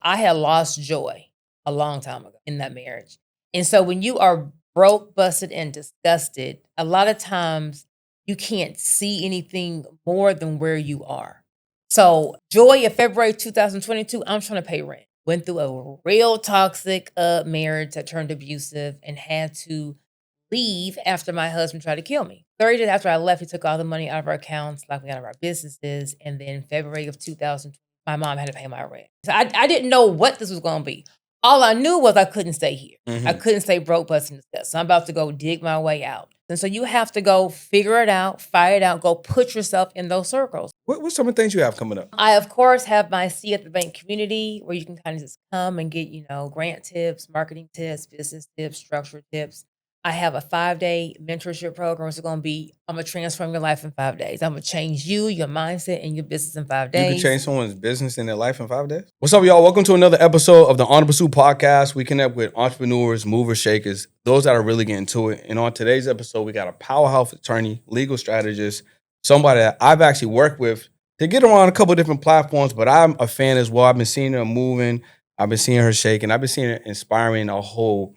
I had lost joy a long time ago in that marriage. And so when you are broke, busted, and disgusted, a lot of times you can't see anything more than where you are. So joy of February 2022, I'm trying to pay rent. Went through a real toxic marriage that turned abusive and had to leave after my husband tried to kill me. 30 days after I left, he took all the money out of our accounts, locked me out of our businesses. And then February of 2000, my mom had to pay my rent. So I didn't know what this was going to be. All I knew was I couldn't stay here. I couldn't stay broke, busting this stuff. So I'm about to go dig my way out. And so you have to go figure it out, fight it out, go put yourself in those circles. What's some of the things you have coming up? I, of course, have my See at the Bank community where you can kind of just come and get, grant tips, marketing tips, business tips, structure tips. I have a 5-day mentorship program. It's going to be, I'm going to transform your life in 5 days. I'm going to change you, your mindset, and your business in 5 days. You can change someone's business and their life in 5 days? What's up, y'all? Welcome to another episode of the On the Pursuit podcast. We connect with entrepreneurs, movers, shakers, those that are really getting to it. And on today's episode, we got a powerhouse attorney, legal strategist, somebody that I've actually worked with to get around a couple of different platforms, but I'm a fan as well. I've been seeing her moving. I've been seeing her shaking. I've been seeing her inspiring a whole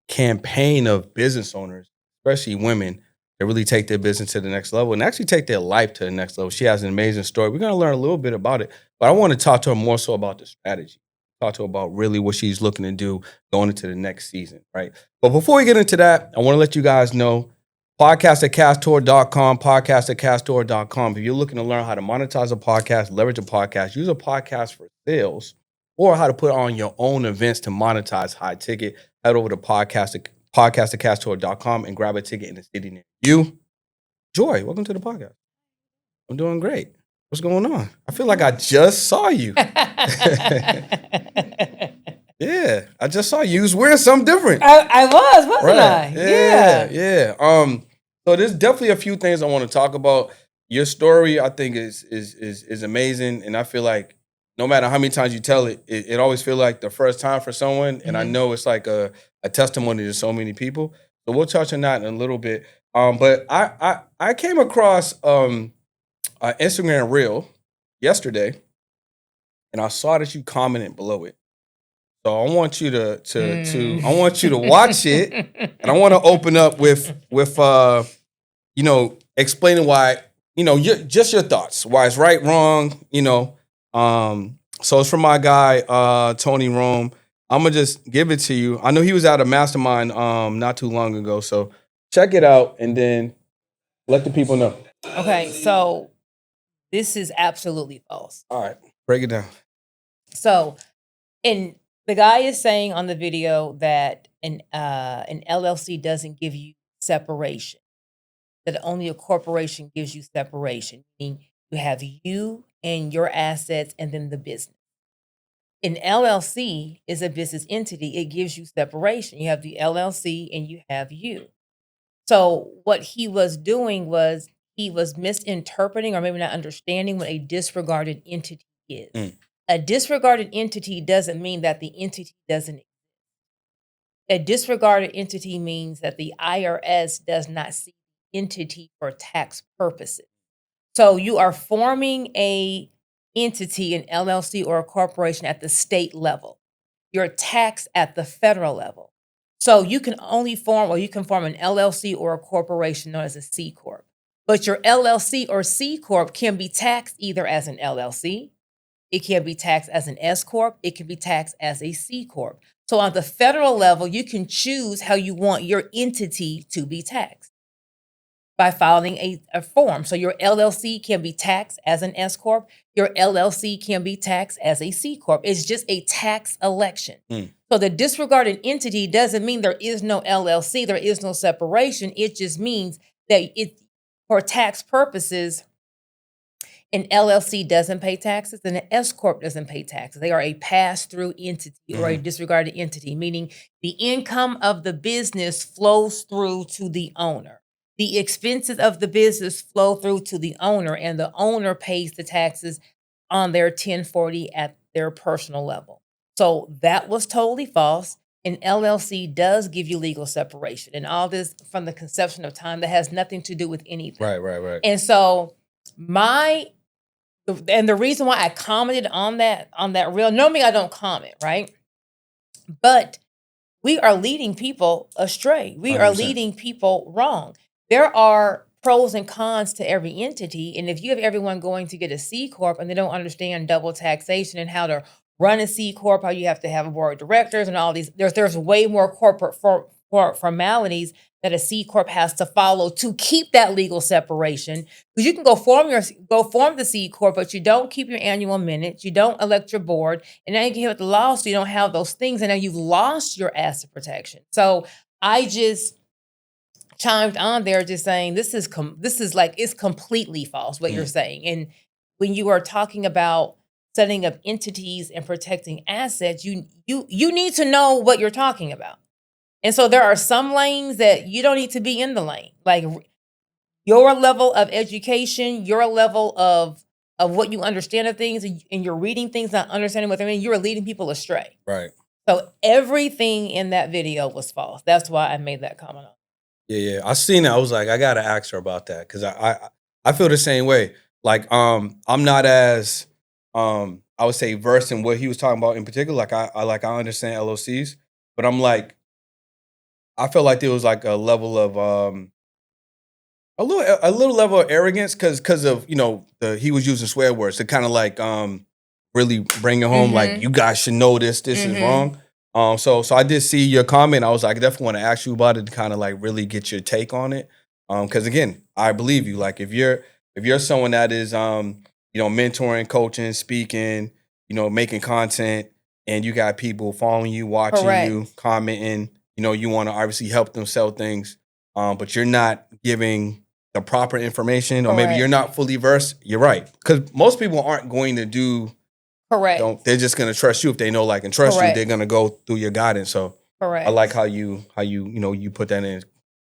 campaign of business owners, especially women, that really take their business to the next level and actually take their life to the next level. She has an amazing story. We're going to learn a little bit about it, but I want to talk to her more so about the strategy. Talk to her about really what she's looking to do going into the next season, right? But before we get into that, I want to let you guys know, podcast@castor.com, podcast@castor.com. If you're looking to learn how to monetize a podcast, leverage a podcast, use a podcast for sales, or how to put on your own events to monetize high ticket, head over to podcast@castor.com and grab a ticket in the city near you. Joy, welcome to the podcast. I'm doing great. What's going on? I feel like I just saw you. Yeah, I just saw you. You was wearing something different. I was, wasn't I? Yeah. So there's definitely a few things I want to talk about. Your story, I think, is amazing, and I feel like no matter how many times you tell it, it always feels like the first time for someone. And I know it's like a testimony to so many people. So we'll touch on that in a little bit. But I came across an Instagram reel yesterday, and I saw that you commented below it. So I want you to I want you to watch it, and I want to open up with explaining why, just your thoughts, why it's right, wrong, So it's from my guy, Tony Rome. I'm going to just give it to you. I know he was at a mastermind not too long ago. So check it out and then let the people know. Okay, so this is absolutely false. All right, break it down. So, the guy is saying on the video that an LLC doesn't give you separation, that only a corporation gives you separation, meaning you have you and your assets and then the business. An LLC is a business entity. It gives you separation. You have the LLC and you have you. So what he was doing was he was misinterpreting or maybe not understanding what a disregarded entity is. A disregarded entity doesn't mean that the entity doesn't exist. A disregarded entity means that the IRS does not see the entity for tax purposes. So you are forming a entity, an LLC or a corporation at the state level. You're taxed at the federal level. So you can form an LLC or a corporation known as a C Corp. But your LLC or C Corp can be taxed either as an LLC, it can be taxed as an S Corp, it can be taxed as a C Corp. So on the federal level, you can choose how you want your entity to be taxed by filing a form. So your LLC can be taxed as an S Corp. Your LLC can be taxed as a C Corp. It's just a tax election. So the disregarded entity doesn't mean there is no LLC, there is no separation. It just means that for tax purposes, an LLC doesn't pay taxes and an S Corp doesn't pay taxes. They are a pass-through entity or a disregarded entity, meaning the income of the business flows through to the owner. The expenses of the business flow through to the owner, and the owner pays the taxes on their 1040 at their personal level. So that was totally false. An LLC does give you legal separation, and all this from the conception of time that has nothing to do with anything. Right. And so my And the reason why I commented on that reel, normally I don't comment, right? But we are leading people astray. We are 100%. leading people wrong. There are pros and cons to every entity. And if you have everyone going to get a C Corp and they don't understand double taxation and how to run a C Corp, how you have to have a board of directors and all these, there's way more corporate formalities that a C Corp has to follow to keep that legal separation. Because you can go form the C Corp, but you don't keep your annual minutes, you don't elect your board, and now you get hit with the law, so you don't have those things, and now you've lost your asset protection. So I just chimed on there, just saying this is like it's completely false what you're saying. And when you are talking about setting up entities and protecting assets, you need to know what you're talking about. And so there are some lanes that you don't need to be in the lane. Like your level of education, your level of what you understand of things, and you're reading things, not understanding what they mean, you're leading people astray. Right. So everything in that video was false. That's why I made that comment on. Yeah. I seen it. I was like, I gotta ask her about that because I feel the same way. Like, I'm not as I would say versed in what he was talking about in particular. Like, I understand LLCs, but I'm like, I felt like there was like a level of a little level of arrogance because of he was using swear words to kind of like really bring it home, like you guys should know this is wrong. So I did see your comment. I was like, I definitely want to ask you about it to kind of like really get your take on it. Because again, I believe you. Like if you're someone that is mentoring, coaching, speaking, making content, and you got people following you, watching you, Correct. commenting, you want to obviously help them sell things, but you're not giving the proper information, or maybe you're Correct. not fully versed. You're right, because most people aren't going to do. Correct. They're just going to trust you if they know, like, and trust you. Correct. They're going to go through your guidance. So Correct. I like how you you put that in,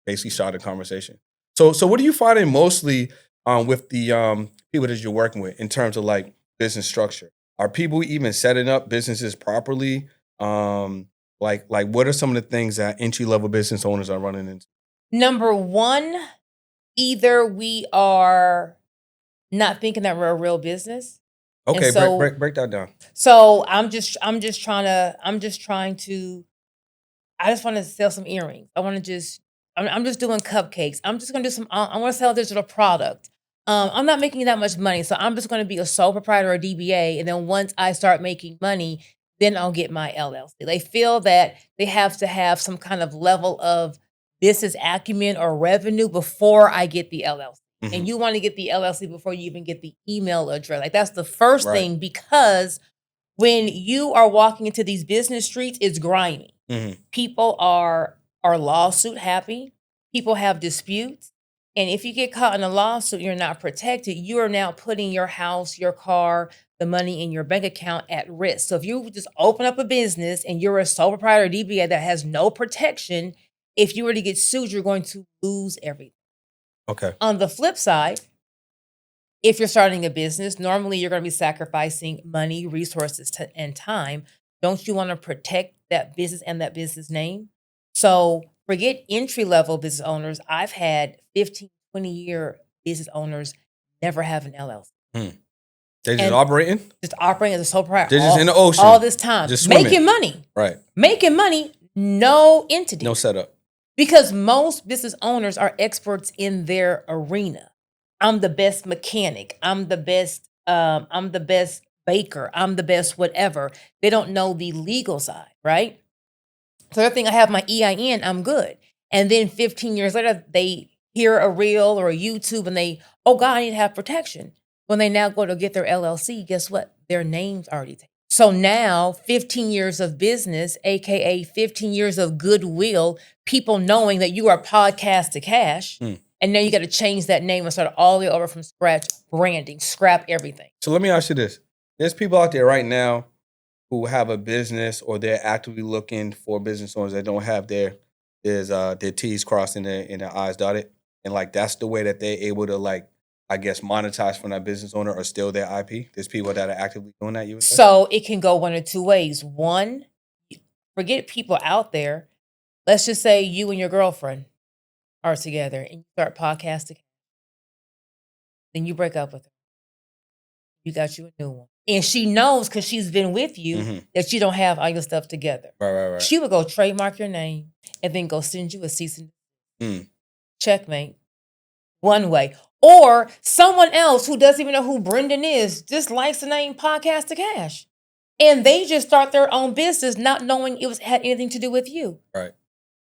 basically started a conversation. So what are you finding mostly with the people that you're working with in terms of like business structure? Are people even setting up businesses properly? Like what are some of the things that entry level business owners are running into? Number one, either we are not thinking that we're a real business. Okay, so, break that down. So I'm just trying to I just want to sell some earrings. I'm just doing cupcakes. I'm just gonna do some. I want to sell a digital product. I'm not making that much money, so I'm just going to be a sole proprietor or DBA, and then once I start making money, then I'll get my LLC. They feel that they have to have some kind of level of business acumen or revenue before I get the LLC. And you want to get the LLC before you even get the email address. Like that's the first thing, because when you are walking into these business streets, it's grimy. People are lawsuit happy. People have disputes. And if you get caught in a lawsuit, you're not protected. You are now putting your house, your car, the money in your bank account at risk. So if you just open up a business and you're a sole proprietor DBA that has no protection, if you were to get sued, you're going to lose everything. Okay. On the flip side, if you're starting a business, normally you're going to be sacrificing money, resources, and time. Don't you want to protect that business and that business name? So forget entry-level business owners. I've had 15, 20-year business owners never have an LLC. They just operating? Just operating as a sole proprietor. They're just in the ocean. All this time. Just swimming. Making money. Right. Making money, no entity. No setup. Because most business owners are experts in their arena. I'm the best mechanic. I'm the best baker. I'm the best whatever. They don't know the legal side, right? So they think I have my EIN, I'm good. And then 15 years later, they hear a reel or a YouTube and oh God, I need to have protection. When they now go to get their LLC, guess what? Their name's already taken. So now 15 years of business, AKA 15 years of goodwill, people knowing that you are podcast to cash. And now you got to change that name and start all the way over from scratch, branding, scrap everything. So let me ask you this. There's people out there right now who have a business, or they're actively looking for business owners that don't have their T's crossed and their I's dotted. And like, that's the way that they're able to, like, I guess, monetize from that business owner or steal their IP. There's people that are actively doing that, you would say? So it can go one of two ways. One, forget people out there. Let's just say you and your girlfriend are together and you start podcasting. Then you break up with her. You got you a new one. And she knows because she's been with you that you don't have all your stuff together. Right. She would go trademark your name and then go send you a cease and checkmate. One way. Or someone else who doesn't even know who Brendan is just likes the name Podcast to Cash. And they just start their own business not knowing had anything to do with you. Right.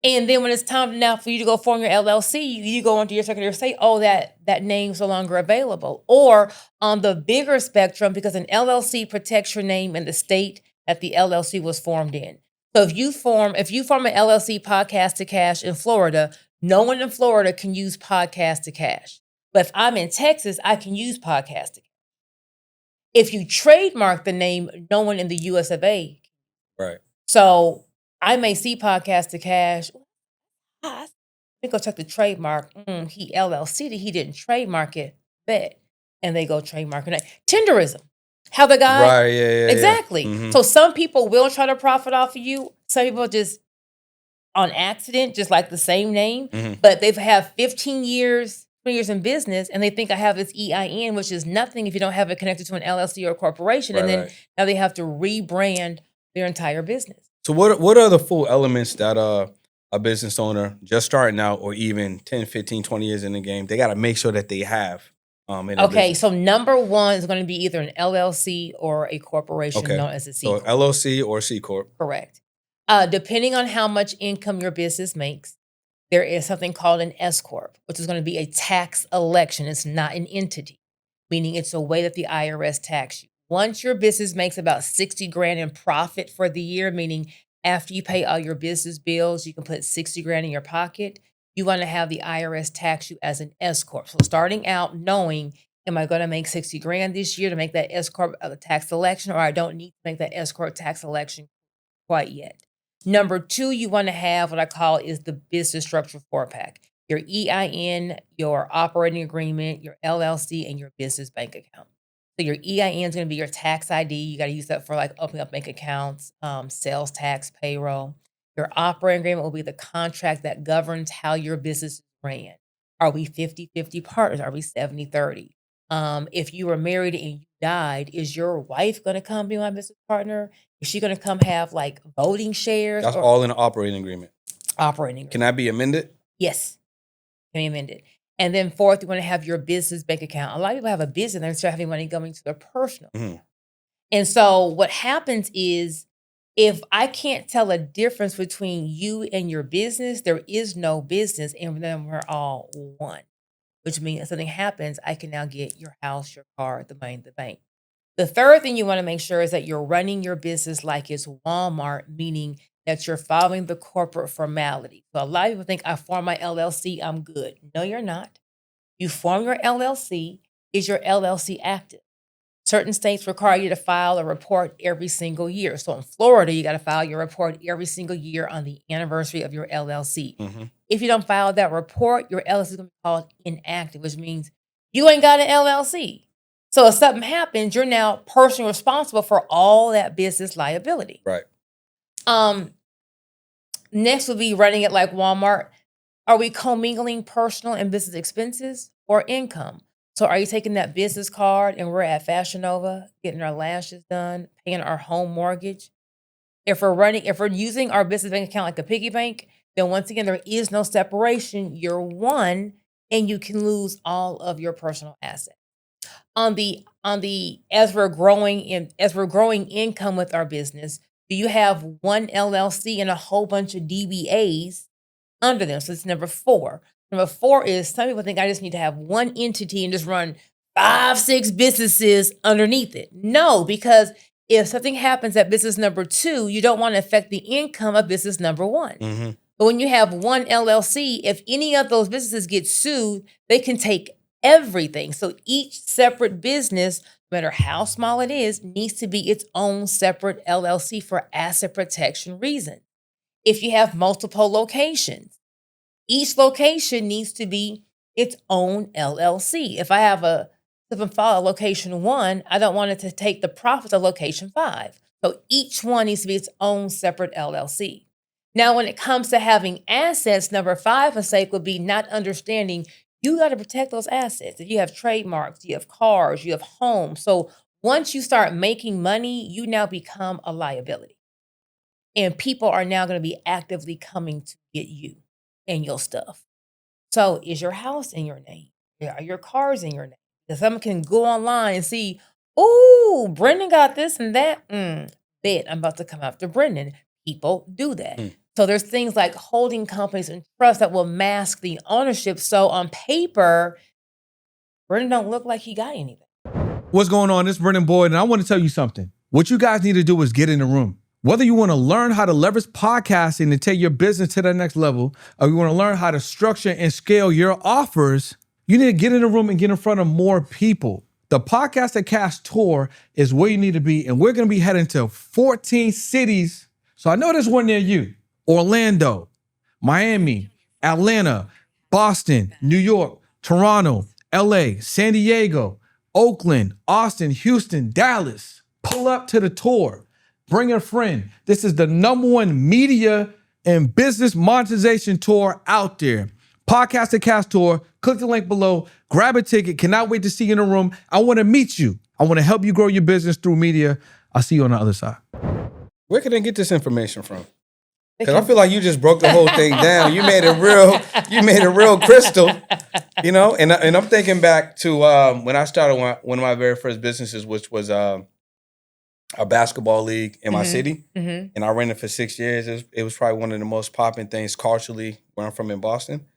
And then when it's time now for you to go form your LLC, you go into your Secretary of State, oh, that name's no longer available. Or on the bigger spectrum, because an LLC protects your name in the state that the LLC was formed in. So if you form an LLC Podcast to Cash in Florida, no one in Florida can use Podcast to Cash. But if I'm in Texas, I can use Podcast to Cash. If you trademark the name, no one in the US of A. Right. So I may see Podcast to Cash. Let me go check the trademark. He LLC'd it. He didn't trademark it. Bet. And they go trademark it. Tenderism. How the guy. Right, yeah. Exactly. Mm-hmm. So some people will try to profit off of you. Some people just on accident, just like the same name. But they've had 15 years, 20 years in business, and they think I have this EIN, which is nothing if you don't have it connected to an LLC or a corporation. Right, and then now they have to rebrand their entire business. So what are the full elements that a business owner just starting out or even 10, 15, 20 years in the game, they got to make sure that they have in their business? So number one is going to be either an LLC or a corporation known as a C Corp. So LLC or C Corp. Correct. Depending on how much income your business makes, there is something called an S Corp, which is going to be a tax election. It's not an entity, meaning it's a way that the IRS tax you. Once your business makes about 60 grand in profit for the year, meaning after you pay all your business bills, you can put 60 grand in your pocket. You want to have the IRS tax you as an S Corp. So starting out knowing, am I going to make 60 grand this year to make that S Corp a tax election, or I don't need to make that S Corp tax election quite yet. Number two, you want to have what I call is the business structure 4-pack. Your EIN, your operating agreement, your LLC, and your business bank account. So your EIN is going to be your tax ID. You got to use that for like opening up bank accounts, sales tax, payroll. Your operating agreement will be the contract that governs how your business is ran. Are we 50-50 partners? Are we 70-30? If you were married and you died, is your wife going to come be my business partner? Is she going to come have like voting shares? That's all in the operating agreement. Operating agreement. Can that be amended? Yes, can be amended. And then fourth, you want to have your business bank account. A lot of people have a business and they start having money going to their personal. And so what happens is if I can't tell a difference between you and your business, there is no business, and then we're all one, which means if something happens, I can now get your house, your car, the money, the bank. The third thing you want to make sure is that you're running your business like it's Walmart, meaning that you're following the corporate formality. So a lot of people think I form my LLC, I'm good. No, you're not. You form your LLC. Is your LLC active? Certain states require you to file a report every single year. So in Florida, you got to file your report every single year on the anniversary of your LLC. If you don't file that report, your LLC is going to be called inactive, which means you ain't got an LLC. So if something happens, you're now personally responsible for all that business liability. Right. Next would be running it like Walmart. Are we commingling personal and business expenses or income? So are you taking that business card and we're at Fashion Nova, getting our lashes done, paying our home mortgage? If we're using our business bank account like a piggy bank, then once again, there is no separation. You're one and you can lose all of your personal assets. As we're growing income with our business, do you have one LLC and a whole bunch of DBAs under them? So it's number 4. Number 4 is some people think I just need to have one entity and just run 5-6 businesses underneath it. No, because if something happens at business number 2, you don't want to affect the income of business number 1. But when you have one LLC, if any of those businesses get sued, they can take everything. So each separate business, no matter how small it is, needs to be its own separate LLC for asset protection reasons. If you have multiple locations, each location needs to be its own LLC. If I follow location 1, I don't want it to take the profits of location 5. So each one needs to be its own separate LLC. Now, when it comes to having assets, number 5 mistake would be not understanding you got to protect those assets. If you have trademarks, you have cars, you have homes. So once you start making money, you now become a liability. And people are now going to be actively coming to get you and your stuff. So is your house in your name? Are your cars in your name? Because someone can go online and see, oh, Brendan got this and that. Bet I'm about to come after Brendan. People do that. So there's things like holding companies and trust that will mask the ownership. So on paper, Brendan don't look like he got anything. What's going on? This is Brendan Boyd, and I want to tell you something. What you guys need to do is get in the room. Whether you want to learn how to leverage podcasting to take your business to the next level, or you want to learn how to structure and scale your offers, you need to get in the room and get in front of more people. The Podcast at Cast Tour is where you need to be, and we're going to be heading to 14 cities. So I know there's one near you. Orlando, Miami, Atlanta, Boston, New York, Toronto, LA, San Diego, Oakland, Austin, Houston, Dallas. Pull up to the tour. Bring a friend. This is the #1 media and business monetization tour out there. Podcast at Cast Tour. Click the link below. Grab a ticket. Cannot wait to see you in the room. I want to meet you. I want to help you grow your business through media. I'll see you on the other side. Where can they get this information from? Because I feel like you just broke the whole thing down. You made it real crystal, you know? And I'm thinking back to when I started one of my very first businesses, which was a basketball league in my city. And I ran it for 6 years. It was probably one of the most popping things culturally where I'm from in Boston.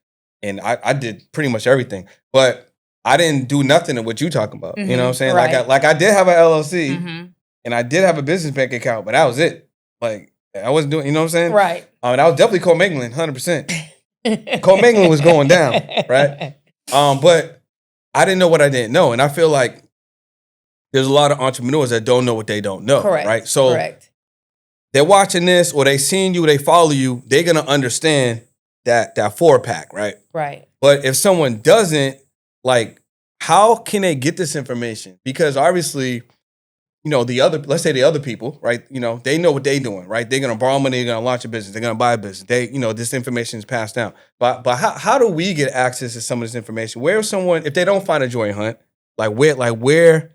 And I did pretty much everything. But I didn't do nothing of what you talking about. You know what I'm saying? Right. Like I did have an LLC and I did have a business bank account, but that was it. Like, I wasn't doing, you know what I'm saying? Right. And I was definitely co-mingling, 100%. Co-mingling was going down, right? But I didn't know what I didn't know. And I feel like there's a lot of entrepreneurs that don't know what they don't know, Correct. right? So Correct. they're watching this or they seen you, they follow you, they're going to understand that 4-pack, right? Right. But if someone doesn't, like, how can they get this information? Because obviously, you know, let's say the other people, right? You know, they know what they're doing, right? They're gonna borrow money, they're gonna launch a business, they're gonna buy a business. This information is passed down. But how do we get access to some of this information? Where if someone, if they don't find a joy hunt, where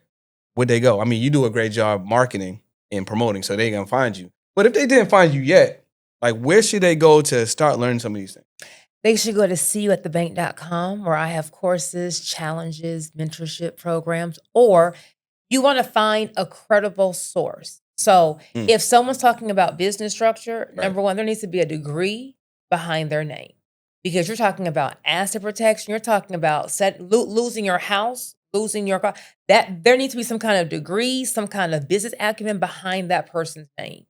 would they go? I mean, you do a great job marketing and promoting, so they're gonna find you. But if they didn't find you yet, like, where should they go to start learning some of these things? They should go to seeyouatthebank.com, where I have courses, challenges, mentorship programs, or you want to find a credible source. So if someone's talking about business structure, number one, there needs to be a degree behind their name, because you're talking about asset protection. You're talking about losing your house, losing your car. That there needs to be some kind of degree, some kind of business acumen behind that person's name.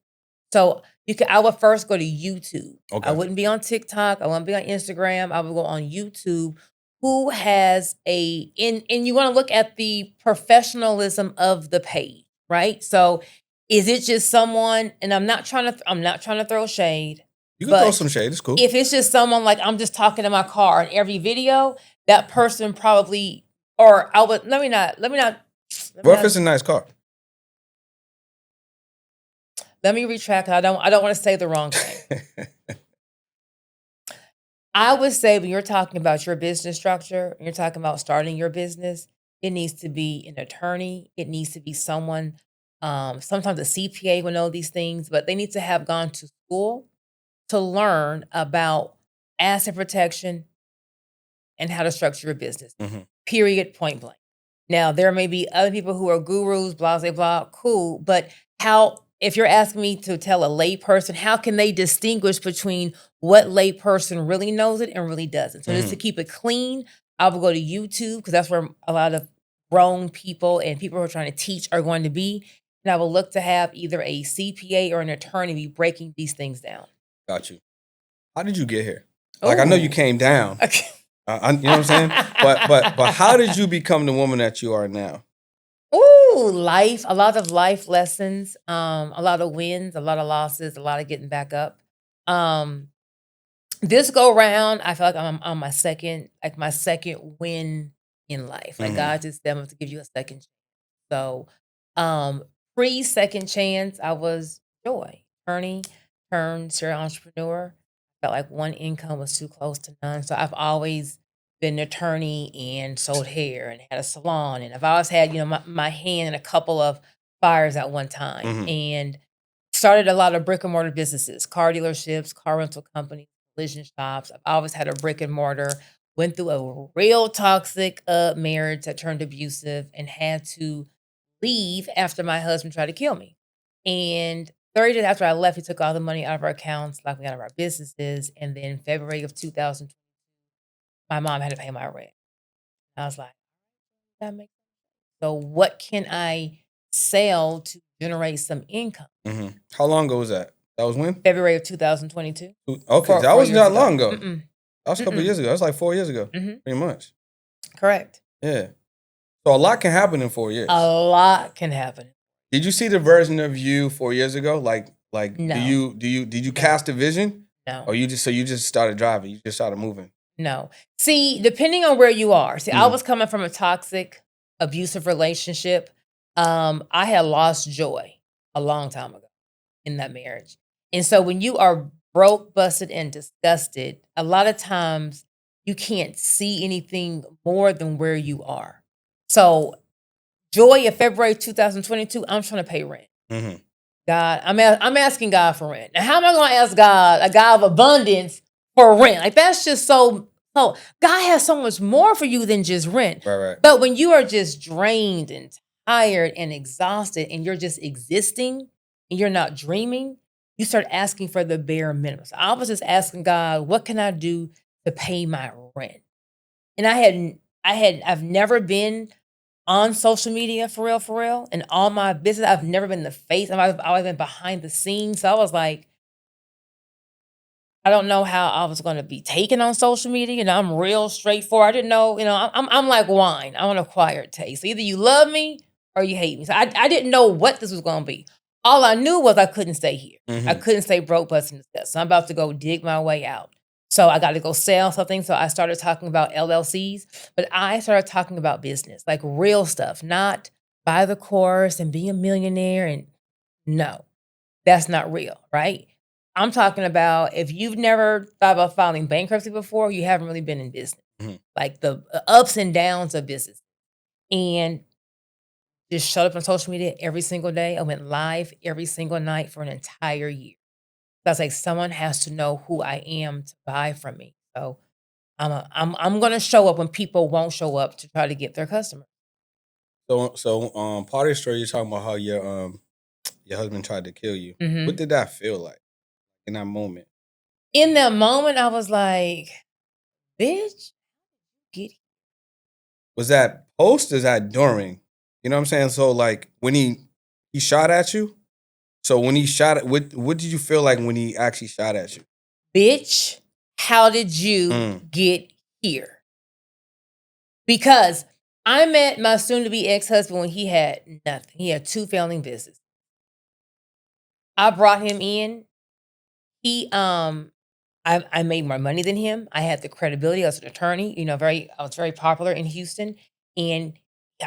So I would first go to YouTube. Okay. I wouldn't be on TikTok. I wouldn't be on Instagram. I would go on YouTube. Who has and you want to look at the professionalism of the page, right? So is it just someone, and I'm not trying to throw shade. You can throw some shade, it's cool. If it's just someone like, I'm just talking to my car in every video, that person probably, or I would, let me not. What if it's a nice car? Let me retract. I don't want to say the wrong thing. I would say when you're talking about your business structure, and you're talking about starting your business, it needs to be an attorney. It needs to be someone, sometimes a CPA will know these things, but they need to have gone to school to learn about asset protection and how to structure your business. Period, point blank. Now, there may be other people who are gurus, blah, blah, blah, cool, but if you're asking me to tell a lay person, how can they distinguish between what lay person really knows it and really doesn't? So just to keep it clean, I will go to YouTube, because that's where a lot of grown people and people who are trying to teach are going to be. And I will look to have either a CPA or an attorney be breaking these things down. Got you. How did you get here? Like, I know you came down. Okay. You know what I'm saying? But how did you become the woman that you are now? Ooh, a lot of life lessons, a lot of wins, a lot of losses, a lot of getting back up. This go round, I feel like I'm on my second win in life. Like, God just said, I'm going to give you a second chance. So, pre-second chance, I was joy, attorney, turned serial entrepreneur. Felt like one income was too close to none. So I've always been an attorney and sold hair and had a salon. And I've always had, my hand in a couple of fires at one time. Mhm. And started a lot of brick and mortar businesses, car dealerships, car rental companies, collision shops. I've always had a brick and mortar. Went through a real toxic marriage that turned abusive and had to leave after my husband tried to kill me. And 30 days after I left, he took all the money out of our accounts, locked me out of our businesses. And then February of 2000, my mom had to pay my rent. I was like, that makes sense. So what can I sell to generate some income? Mhm. How long ago was that? That was when? February of 2022. Okay, Four- that 4 wasn't years that ago. long ago. Mm-mm. That was a couple Mm-mm. years ago. That was like 4 years ago, Mhm. pretty much. Correct. Yeah. So a lot can happen in 4 years. A lot can happen. Did you see the version of you 4 years ago? Like No. did you cast a vision? No. Or you just started driving, you just started moving? No. See, depending on where you are. See, I Mhm. was coming from a toxic, abusive relationship. I had lost joy a long time ago in that marriage. And so when you are broke, busted, and disgusted, a lot of times you can't see anything more than where you are. So joy of February 2022, I'm trying to pay rent. Mhm. God, I'm asking God for rent. Now, how am I going to ask God, a God of abundance, for rent? Like, that's just so. God has so much more for you than just rent. Right. But when you are just drained and tired and exhausted, and you're just existing, and you're not dreaming, you start asking for the bare minimum. So I was just asking God, what can I do to pay my rent? And I've never been on social media for real. And all my business, I've never been the face. I've always been behind the scenes. So I was like, I don't know how I was going to be taken on social media. I'm real straightforward. I didn't know, I'm like wine. I'm an acquired taste. So either you love me or you hate me. So I didn't know what this was going to be. All I knew was I couldn't stay here. I Mhm. couldn't stay broke, busting disgust. So I'm about to go dig my way out. So I got to go sell something. So I started talking about LLCs, but I started talking about business, like real stuff, not buy the course and be a millionaire. And no, that's not real, right? I'm talking about if you've never thought about filing bankruptcy before, you haven't really been in business, Mhm. like the ups and downs of business. And just showed up on social media every single day. I went live every single night for an entire year. So I was like, someone has to know who I am to buy from me. So I'm gonna show up when people won't show up to try to get their customers. So part of the story you're talking about how your husband tried to kill you. What Mhm. did that feel like in that moment? In that moment, I was like, bitch, get Was that post or is that during? You know what I'm saying? So like when he shot at you. So when he shot at what did you feel like when he actually shot at you? bitch, how did you Mm. get here? Because I met my soon to be ex husband when he had nothing. He had 2 failing businesses. I brought him in. I made more money than him. I had the credibility as an attorney, I was very popular in Houston. And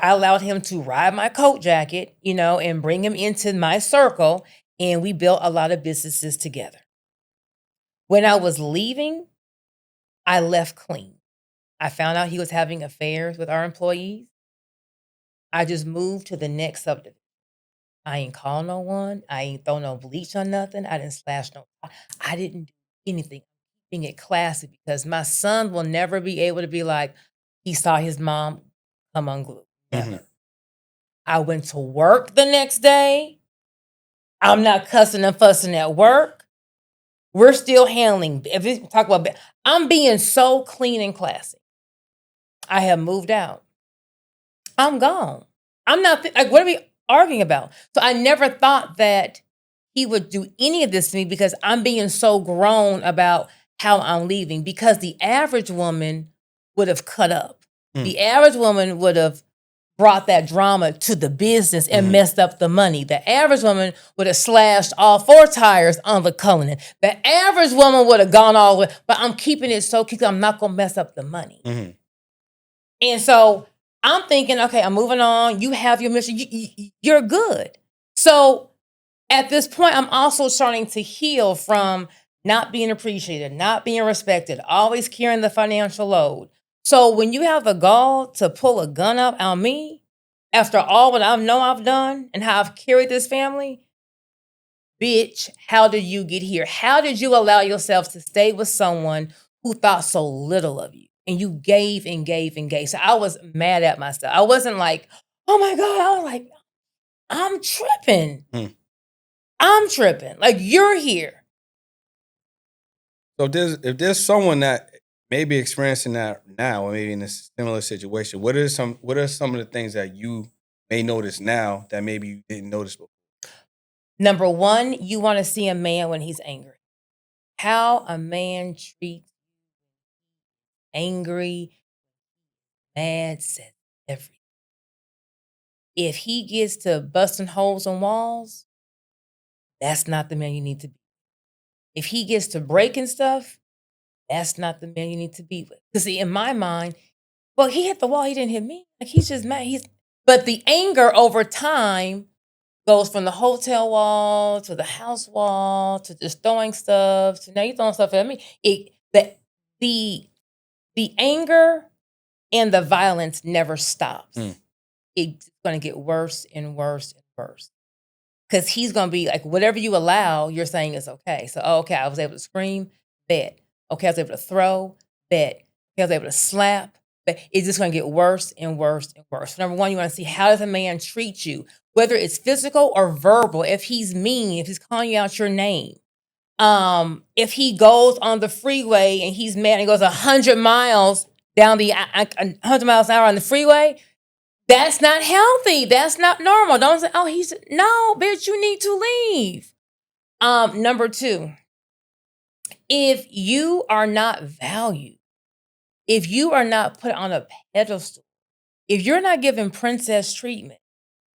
I allowed him to ride my coat jacket, and bring him into my circle. And we built a lot of businesses together. When I was leaving, I left clean. I found out he was having affairs with our employees. I just moved to the next subdivision. I ain't call no one. I ain't throw no bleach on nothing. I didn't slash no. I didn't do anything. Keeping it classy because my son will never be able to be like, he saw his mom come unglued. Never. Mhm. I went to work the next day. I'm not cussing and fussing at work. We're still handling. If we talk about, I'm being so clean and classy. I have moved out. I'm gone. I'm not like, what are we arguing about? So I never thought that he would do any of this to me because I'm being so grown about how I'm leaving. Because the average woman would have cut up. Mm. The average woman would have brought that drama to the business and messed up the money. The average woman would have slashed all 4 tires on the Cullinan. The average woman would have gone all the way, but I'm keeping it so cute. I'm not gonna mess up the money. Mhm. And so I'm thinking, okay, I'm moving on. You have your mission. You're good. So at this point, I'm also starting to heal from not being appreciated, not being respected, always carrying the financial load. So when you have the gall to pull a gun up on me, after all what I've done and how I've carried this family, bitch, how did you get here? How did you allow yourself to stay with someone who thought so little of you? And you gave and gave and gave. So I was mad at myself. I wasn't like, oh my God. I was like, I'm tripping. I'm tripping. Like, you're here. So if there's someone that may be experiencing that now, or maybe in a similar situation, what are some of the things that you may notice now that maybe you didn't notice before? Number one, you want to see a man when he's angry. How a man treats angry, mad, says everything. If he gets to busting holes in walls, that's not the man you need to be. If he gets to breaking stuff, that's not the man you need to be with. Because in my mind, well, he hit the wall, he didn't hit me. Like, he's just mad. But the anger over time goes from the hotel wall to the house wall to just throwing stuff to now you throwing stuff at me. The anger and the violence never stops. It's going to get worse and worse and worse. Because he's going to be like, whatever you allow, you're saying is okay. So, okay, I was able to scream, bet. Okay, I was able to throw, bet. Okay, I was able to slap, but it's just going to get worse and worse and worse. Number one, you want to see, how does a man treat you, whether it's physical or verbal. If he's mean, if he's calling you out your name, if he goes on the freeway and he's mad and he goes 100 miles down 100 miles an hour on the freeway, that's not healthy. That's not normal. Don't say, oh, no, bitch, you need to leave. Number two, if you are not valued, if you are not put on a pedestal, if you're not given princess treatment,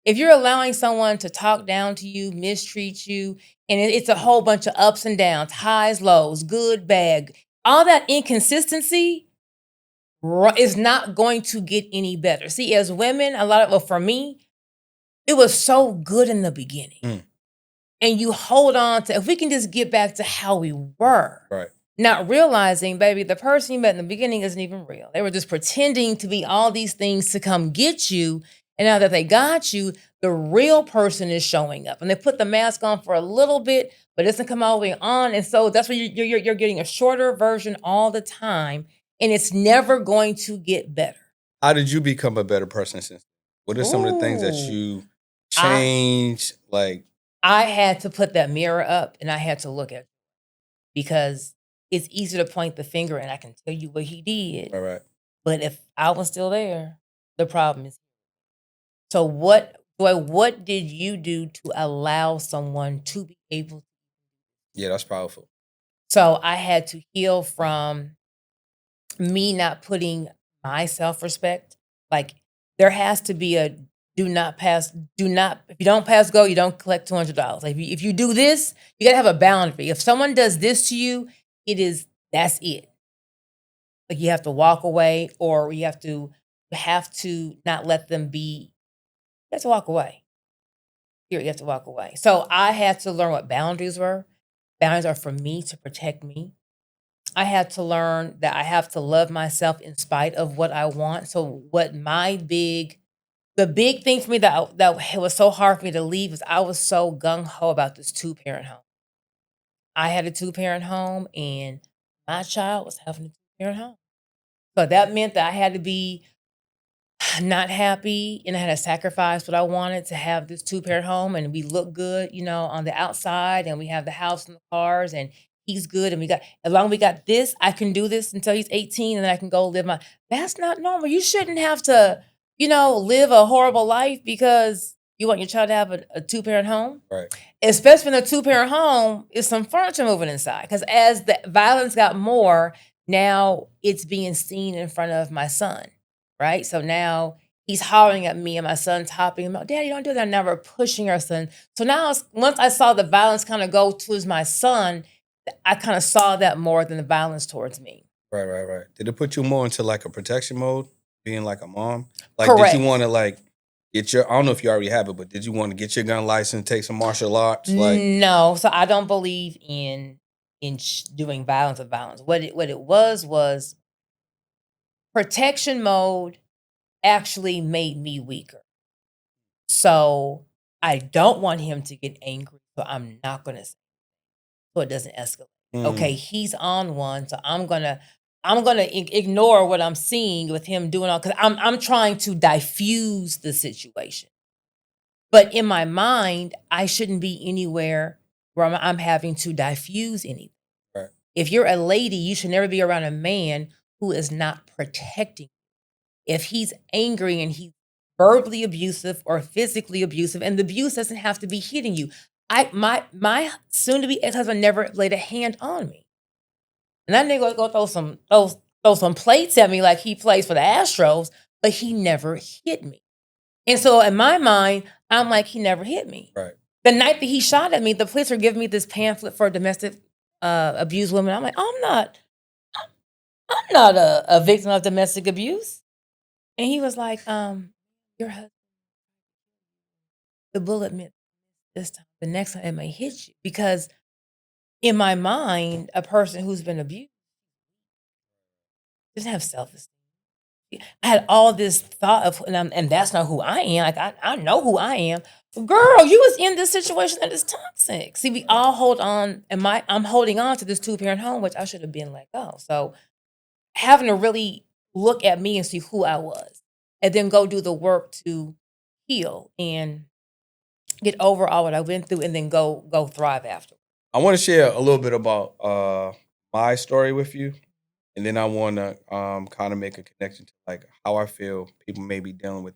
if you're allowing someone to talk down to you, mistreat you, and it's a whole bunch of ups and downs, highs, lows, good, bad, all that inconsistency is not going to get any better. See, as women, for me, it was so good in the beginning. And you hold on to, if we can just get back to how we were. Right. Not realizing, baby, the person you met in the beginning isn't even real. They were just pretending to be all these things to come get you. And now that they got you, the real person is showing up. And they put the mask on for a little bit, but it doesn't come all the way on. And so that's why you're getting a shorter version all the time. And it's never going to get better. How did you become a better person since? What are some of the things that you changed? I had to put that mirror up and I had to look at it, because it's easy to point the finger and I can tell you what he did. Right. But if I was still there, the problem is. So what did you do to allow someone to be able to? Yeah, that's powerful. So I had to heal from me not putting my self-respect. Like, there has to be a if you don't pass go, you don't collect $200. Like, if you do this, you gotta have a boundary. If someone does this to you, that's it. Like, you have to walk away, or you have to not let them be. You have to walk away. Here, you have to walk away. So I had to learn what boundaries were. Boundaries are for me to protect me. I had to learn that I have to love myself in spite of what I want. So the big thing for me that was so hard for me to leave is I was so gung-ho about this 2-parent home. I had a 2-parent home, and my child was having a 2-parent home. So that meant that I had to be not happy, and I had to sacrifice what I wanted to have this 2-parent home, and we look good, on the outside, and we have the house and the cars, and he's good, and as long as we got this, I can do this until he's 18, and then I can go live that's not normal. You shouldn't have to, live a horrible life because you want your child to have a 2-parent home. Right. Especially in a 2-parent home, is some furniture moving inside. Because as the violence got more, now it's being seen in front of my son, right? So now he's hollering at me, and my son's hopping him out. Daddy, don't do that. Now we're pushing our son. So now, once I saw the violence kind of go towards my son, I kind of saw that more than the violence towards me. Right. Did it put you more into like a protection mode, being like a mom? Like, correct. Did you want to get I don't know if you already have it, but did you want to get your gun license, take some martial arts? No. So I don't believe in doing violence of violence. What it was protection mode actually made me weaker. So I don't want him to get angry, so I'm not gonna say so it doesn't escalate. Okay, he's on one, so I'm gonna ignore what I'm seeing with him doing all because I'm trying to diffuse the situation. But in my mind, I shouldn't be anywhere where I'm having to diffuse anything. Right. If you're a lady, you should never be around a man who is not protecting you. If he's angry and he's verbally abusive or physically abusive, and the abuse doesn't have to be hitting you. My soon to be ex-husband never laid a hand on me. And that nigga go throw some plates at me like he plays for the Astros, but he never hit me. And so in my mind, I'm like, he never hit me. Right. The night that he shot at me, the police were giving me this pamphlet for domestic abused women. I'm like, I'm not a victim of domestic abuse. And he was like, your husband, the bullet missed this time. The next time it may hit you. Because in my mind, a person who's been abused doesn't have self-esteem. I had all this thought of, and that's not who I am. Like I know who I am. Girl, you was in this situation that is toxic. See, we all hold on, and I'm holding on to this 2-parent home, which I should have been let go. So having to really look at me and see who I was, and then go do the work to heal and get over all what I went through, and then go thrive after. I want to share a little bit about my story with you, and then I want to kind of make a connection to like how I feel people may be dealing with.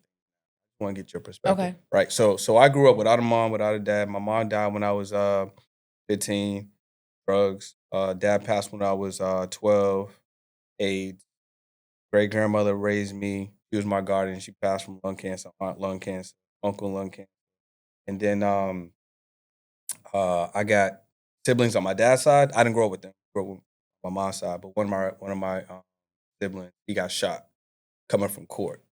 I want to get your perspective. Okay. Right. So I grew up without a mom, without a dad. My mom died when I was 15. Drugs. Dad passed when I was 12. AIDS. Great grandmother raised me. She was my guardian. She passed from lung cancer, aunt lung cancer, uncle lung cancer, and then I got siblings on my dad's side. I didn't grow up with them. I grew up with my mom's side, but one of my siblings, he got shot coming from court.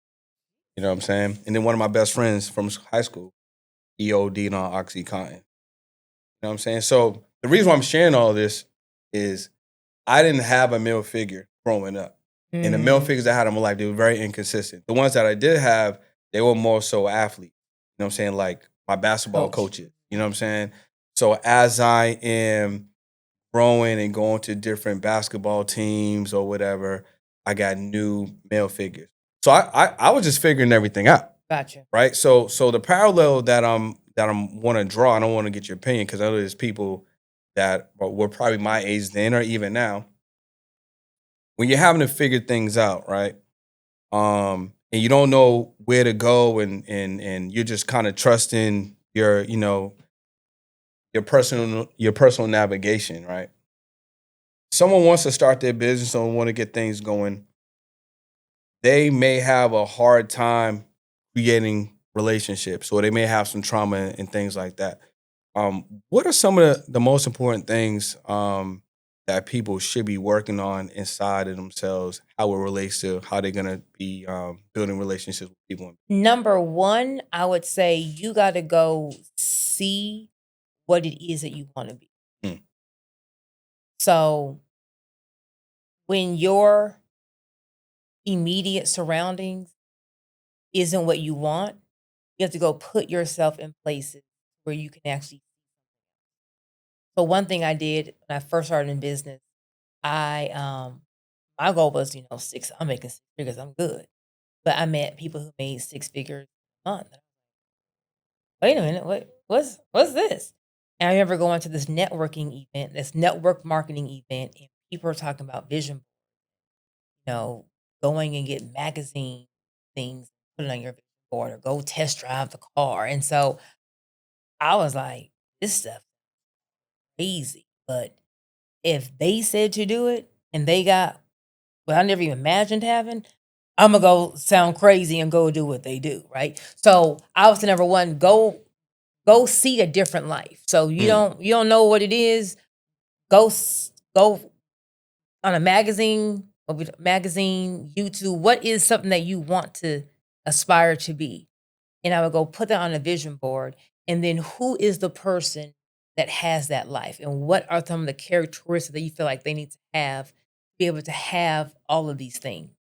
You know what I'm saying? And then one of my best friends from high school, he OD'd on OxyContin. You know what I'm saying? So the reason why I'm sharing all this is I didn't have a male figure growing up. And the male figures I had in my life, they were very inconsistent. The ones that I did have, they were more so athletes. You know what I'm saying? Like my basketball coaches. You know what I'm saying? So as I am growing and going to different basketball teams or whatever, I got new male figures. So I was just figuring everything out. Gotcha. Right? So the parallel that I'm want to draw, I don't want to get your opinion because I know there's people that were probably my age then or even now. When you're having to figure things out, right? And you don't know where to go and you're just kind of trusting your, you know, your personal navigation, right? Someone wants to start their business or want to get things going. They may have a hard time creating relationships, or they may have some trauma and things like that. What are some of the most important things that people should be working on inside of themselves, how it relates to how they're going to be building relationships with people? Number one, I would say you got to go see what it is that you want to be. So when your immediate surroundings isn't what you want, you have to go put yourself in places where you can actually. So one thing I did when I first started in business, my goal was, I'm making 6 figures, I'm good. But I met people who made 6 figures a month. Wait a minute, what's this? And I remember going to this networking event, this network marketing event, and people were talking about vision, going and get magazine things, put it on your vision board, or go test drive the car. And so I was like, this stuff crazy. But if they said to do it and they got what I never even imagined having, I'm gonna go sound crazy and go do what they do, right? So I was number one, go see a different life. So you don't know what it is. Go on a magazine, YouTube. What is something that you want to aspire to be? And I would go put that on a vision board. And then who is the person that has that life? And what are some of the characteristics that you feel like they need to have to be able to have all of these things?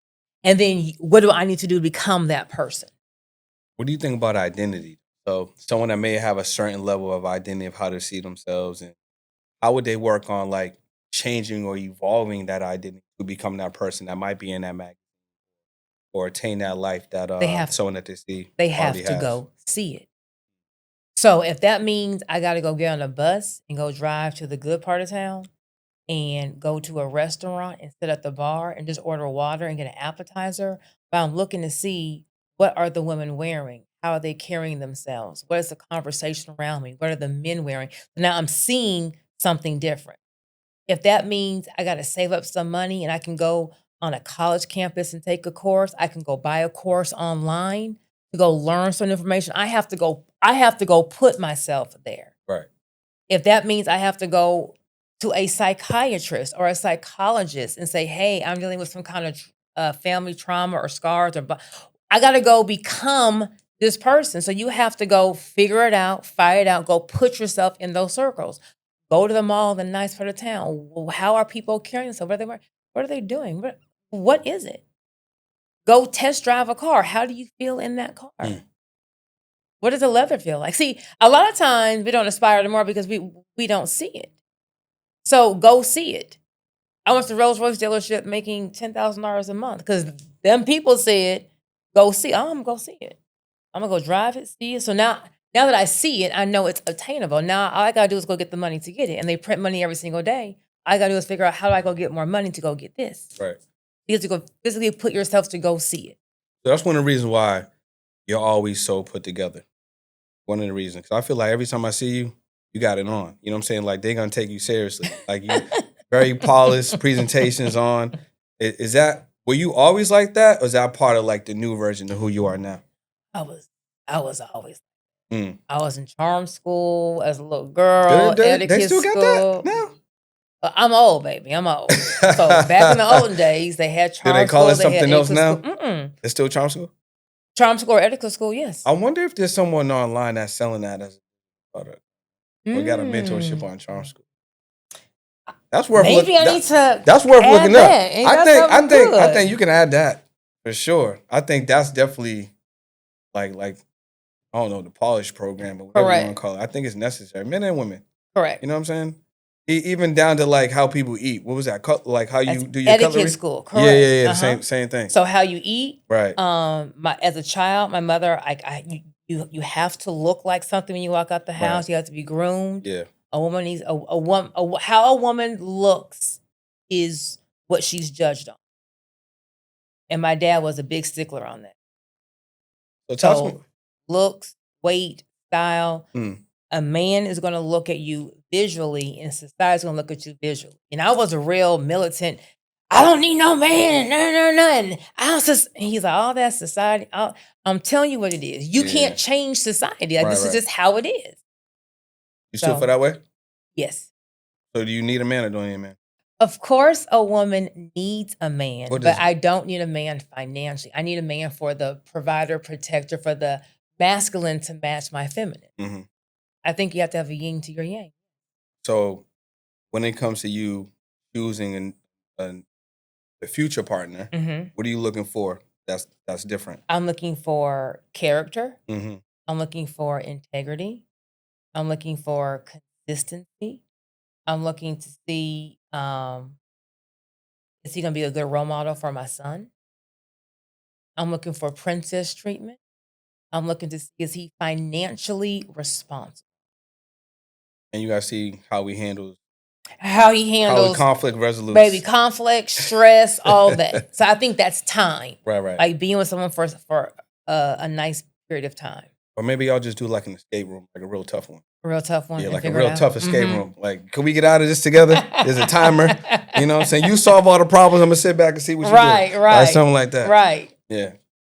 And then what do I need to do to become that person? What do you think about identity? So someone that may have a certain level of identity of how to see themselves, and how would they work on like changing or evolving that identity to become that person that might be in that mag or attain that life that They have someone that they see they already have to has? go see it. So if that means I got to go get on a bus and go drive to the good part of town and go to a restaurant and sit at the bar and just order water and get an appetizer, but I'm looking to see what are the women wearing? How are they carrying themselves? What is the conversation around me? What are the men wearing? Now I'm seeing something different. If that means I got to save up some money and I can go on a college campus and take a course, I can go buy a course online to go learn some information. I have to go put myself there. Right. If that means I have to go to a psychiatrist or a psychologist and say, "Hey, I'm dealing with some kind of family trauma or scars," I got to go become this person. So you have to go figure it out, fight it out, go put yourself in those circles. Go to the mall, the nice part of town. How are people carrying themselves? What are they wearing? What are they doing? What is it? Go test drive a car. How do you feel in that car? Mm. What does the leather feel like? See, a lot of times we don't aspire to more because we don't see it. So go see it. I went to Rolls Royce dealership making $10,000 a month because them people said, "Go see." I'm gonna go see it. I'm gonna go drive it, see it. So now that I see it, I know it's obtainable. Now all I gotta do is go get the money to get it, and they print money every single day. All I gotta do is figure out how do I go get more money to go get this. Right. You have to go physically put yourself to go see it. So that's one of the reasons why you're always so put together. One of the reasons. Because I feel like every time I see you, you got it on. You know what I'm saying? Like they're gonna take you seriously. Like you very polished presentations on. Is that, were you always like that? Or is that part of like the new version of who you are now? I was always. Mm. I was in charm school as a little girl, They etiquette still got school. that now? I'm old, baby. I'm old. So back in the olden days, they had Do charm they call school. it They had something else etiquette now? school. Mm-mm. It's still charm school? Charm school or etiquette school, yes. I wonder if there's someone online that's selling that as a product. Or got a mentorship on charm school. That's worth Maybe I need to. That's worth add looking that. up. Ain't I that think something good? you can add that for sure. I think that's definitely like I don't know, the polish program or whatever you want to Correct. call it. I think it's necessary, men and women. Correct. You know what I'm saying? Even down to like how people eat. What was that? Like how you That's do your etiquette cutlery? school. Yeah, Correct. the same thing. So how you eat. Right. As a child, my mother, you have to look like something when you walk out the house. Right. You have to be groomed. Yeah. A woman needs how a woman looks is what she's judged on. And my dad was a big stickler on that. So talk to me. So looks, weight, style. Mm. A man is going to look at you visually, and society's going to look at you visually. And I was a real militant. I don't need no man, nothing. And he's like, all that society. I'm telling you what it is. You can't change society. Like this is just how it is. You still feel that way? Yes. So do you need a man or don't you need a man? Of course, a woman needs a man, but I don't need a man financially. I need a man for the provider, protector, for the masculine to match my feminine. Mm-hmm. I think you have to have a yin to your yang. So when it comes to you choosing a future partner, what are you looking for that's different? I'm looking for character. Mm-hmm. I'm looking for integrity. I'm looking for consistency. I'm looking to see, is he going to be a good role model for my son? I'm looking for princess treatment. I'm looking to see, is he financially responsible? And you got to see how he handles conflict resolution. Baby, conflict, stress, all that. So I think that's time. Right. Like being with someone for a nice period of time. Or maybe y'all just do like an escape room, like a real tough one. A real tough one. Yeah, like a real tough escape room. Like, can we get out of this together? There's a timer. You know what I'm saying? You solve all the problems. I'm going to sit back and see what you do. Right. Like something like that. Right. Yeah.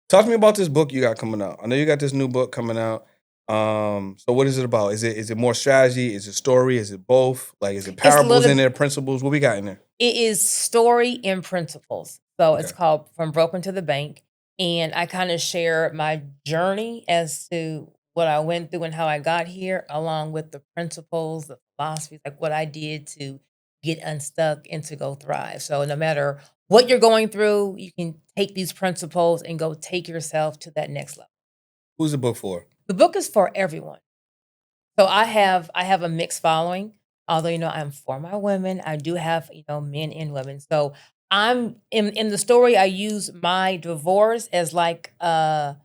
Talk to me about this book you got coming out. I know you got this new book coming out. So what is it about? Is it more strategy? Is it story? Is it both? Like, is it parables in there, principles? What we got in there? It is story and principles. So it's called From Broken to the Bank. And I kind of share my journey as to what I went through and how I got here, along with the principles, the philosophies, like what I did to get unstuck and to go thrive. So no matter what you're going through, you can take these principles and go take yourself to that next level. Who's the book for? The book is for everyone. So I have a mixed following. Although, I'm for my women, I do have, men and women. So I'm in the story, I use my divorce as like the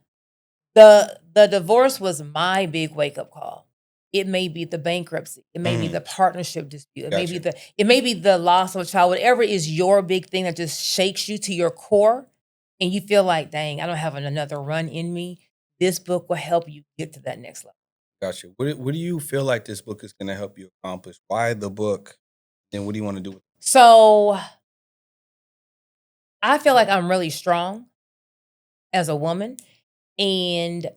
divorce was my big wake up call. It may be the bankruptcy. It may be the partnership dispute. Gotcha. It may be the loss of a child. Whatever is your big thing that just shakes you to your core, and you feel like, dang, I don't have another run in me. This book will help you get to that next level. Gotcha. What do you feel like this book is going to help you accomplish? Why the book? And what do you want to do with it? So I feel like I'm really strong as a woman, and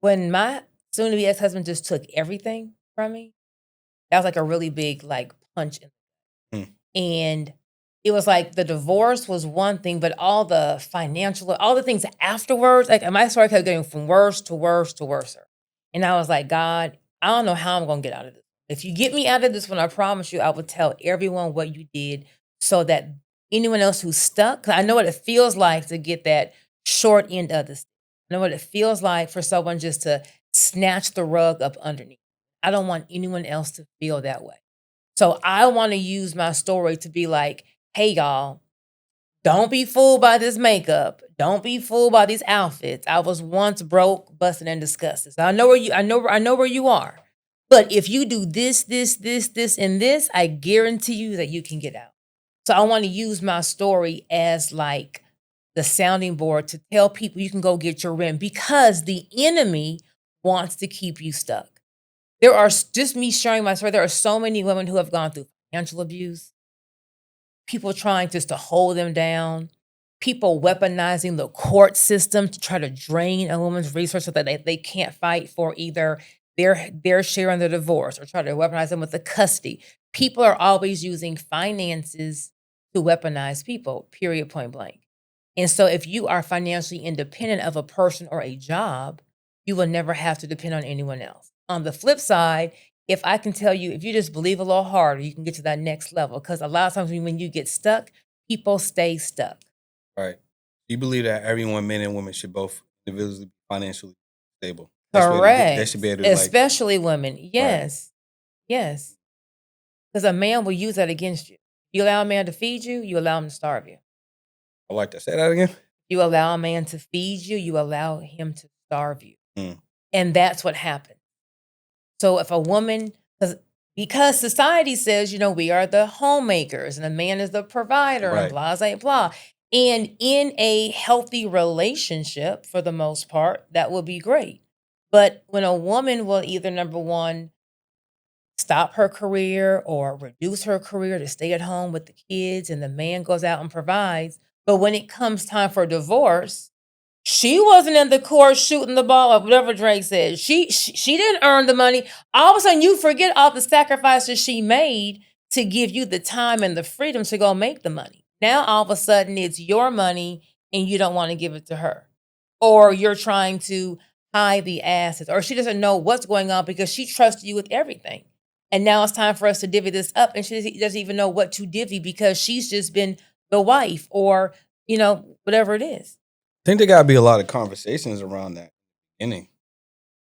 when my soon-to-be ex-husband just took everything from me, that was like a really big like punch in. Hmm. And it was like the divorce was one thing, but all the financial, all the things afterwards, like my story kept getting from worse to worse to worse. And I was like, God, I don't know how I'm gonna get out of this. If you get me out of this one, I promise you, I will tell everyone what you did so that anyone else who's stuck, 'cause I know what it feels like to get that short end of this. I know what it feels like for someone just to snatch the rug up underneath. I don't want anyone else to feel that way. So I want to use my story to be like, hey, y'all, don't be fooled by this makeup. Don't be fooled by these outfits. I was once broke, busted, and disgusted. So I know where you are. But if you do this, and this, I guarantee you that you can get out. So I want to use my story as like the sounding board to tell people you can go get your rent because the enemy wants to keep you stuck. There are, just me sharing my story, there are so many women who have gone through financial abuse, people trying just to hold them down, people weaponizing the court system to try to drain a woman's resources so that they can't fight for either their share in the divorce or try to weaponize them with the custody. People are always using finances to weaponize people, period, point blank. And so if you are financially independent of a person or a job, you will never have to depend on anyone else. On the flip side, if I can tell you, if you just believe a little harder, you can get to that next level. Because a lot of times when you get stuck, people stay stuck. Right. You believe that everyone, men and women, should both individually be financially stable. They Correct. should be able to Especially women. Yes. Yes. Because a man will use that against you. You allow a man to feed you, you allow him to starve you. I like that. Say that again. You allow a man to feed you, you allow him to starve you. Mm. And that's what happens. So if a woman, because society says, we are the homemakers and the man is the provider and blah, blah, blah. And in a healthy relationship, for the most part, that will be great. But when a woman will either, number one, stop her career or reduce her career to stay at home with the kids and the man goes out and provides, but when it comes time for divorce, she wasn't in the court shooting the ball or whatever Drake said. She didn't earn the money. All of a sudden, you forget all the sacrifices she made to give you the time and the freedom to go make the money. Now, all of a sudden, it's your money and you don't want to give it to her. Or you're trying to hide the assets. Or she doesn't know what's going on because she trusts you with everything. And now it's time for us to divvy this up. And she doesn't even know what to divvy because she's just been the wife or, whatever it is. I think there got to be a lot of conversations around that beginning.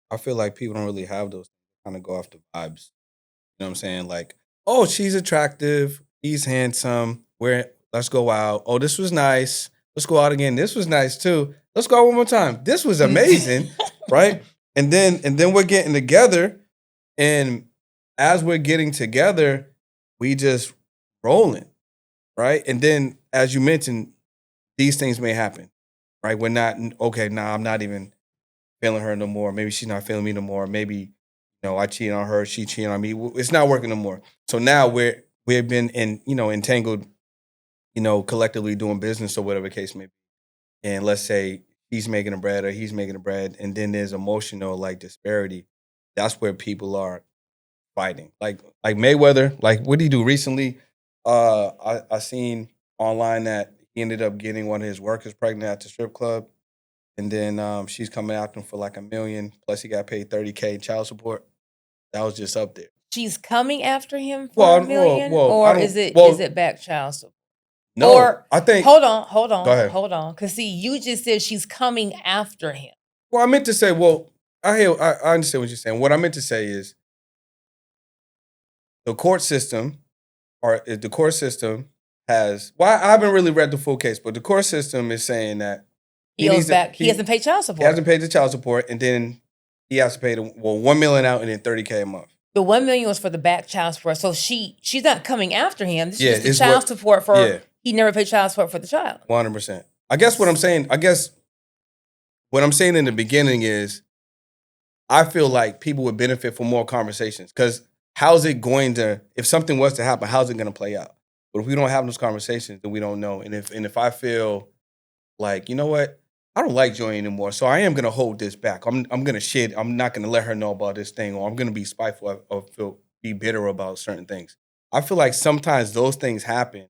I feel like people don't really have those, kind of go off the vibes. You know what I'm saying? Like, oh, she's attractive. He's handsome. Let's go out. Oh, this was nice. Let's go out again. This was nice too. Let's go out one more time. This was amazing. Right? And then we're getting together. And as we're getting together, we just rolling. Right? And then, as you mentioned, these things may happen. Right? We're not, okay, nah, I'm not even feeling her no more. Maybe she's not feeling me no more. Maybe, I cheated on her, she cheated on me. It's not working no more. So now we've been entangled, collectively doing business or whatever the case may be. And let's say he's making the bread or he's making the bread, and then there's emotional like disparity. That's where people are fighting. Like Mayweather, like what did he do recently? I seen online that he ended up getting one of his workers pregnant at the strip club. And then she's coming after him for like $1 million. Plus, he got paid $30K in child support. That was just up there. She's coming after him for $1 million, well, or is it back child support? No, Or I think. hold Go ahead. on. Because see, you just said she's coming after him. Well, I meant to say. Well, I understand what you're saying. What I meant to say is the court system, or the court system has. Well, I haven't really read the full case, but the court system is saying that He owes back. He hasn't paid child he support. hasn't paid the child support, and then he has to pay the $1 million out and then $30K a month. The $1 million was for the back child support. So she's not coming after him. This Yeah, is just the it's child what- support for yeah. he never paid child support for the child. 100%. I guess what I'm saying in the beginning is I feel like people would benefit from more conversations because how's it going to, if something was to happen, how's it going to play out? But if we don't have those conversations, then we don't know. And if I feel like, you know what, I don't like Joy anymore, so I am going to hold this back. I'm going to shit. I'm not going to let her know about this thing, or I'm going to be spiteful or be bitter about certain things. I feel like sometimes those things happen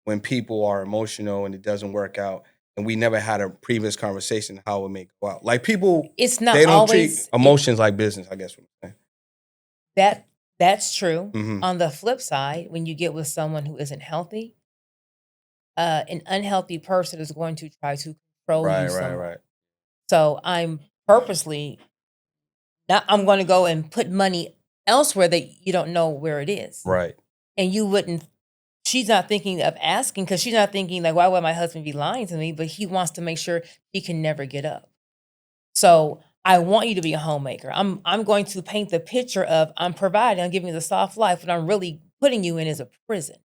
when people are emotional and it doesn't work out, and we never had a previous conversation how it may go out. Like people, It's not they don't always treat emotions like business, I guess what I'm saying. that's true. Mhm. On the flip side, when you get with someone who isn't healthy, an unhealthy person is going to try to control you somewhat. Right. So I'm purposely not. I'm going to go and put money elsewhere that you don't know where it is, Right. and you wouldn't. She's not thinking of asking because she's not thinking like, why would my husband be lying to me? But he wants to make sure he can never get up. So I want you to be a homemaker. I'm going to paint the picture of I'm providing, I'm giving you the soft life, but I'm really putting you in as a prison.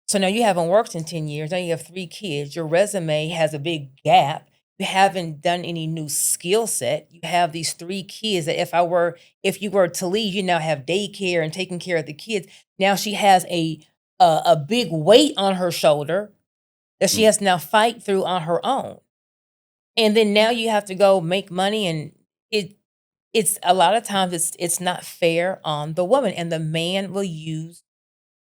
So now you haven't worked in 10 years. Now you have 3 kids. Your resume has a big gap. You haven't done any new skill set. You have these 3 kids that if you were to leave, you now have daycare and taking care of the kids. Now she has a big weight on her shoulder that she has to now fight through on her own. And then now you have to go make money, and it's a lot of times it's not fair on the woman, and the man will use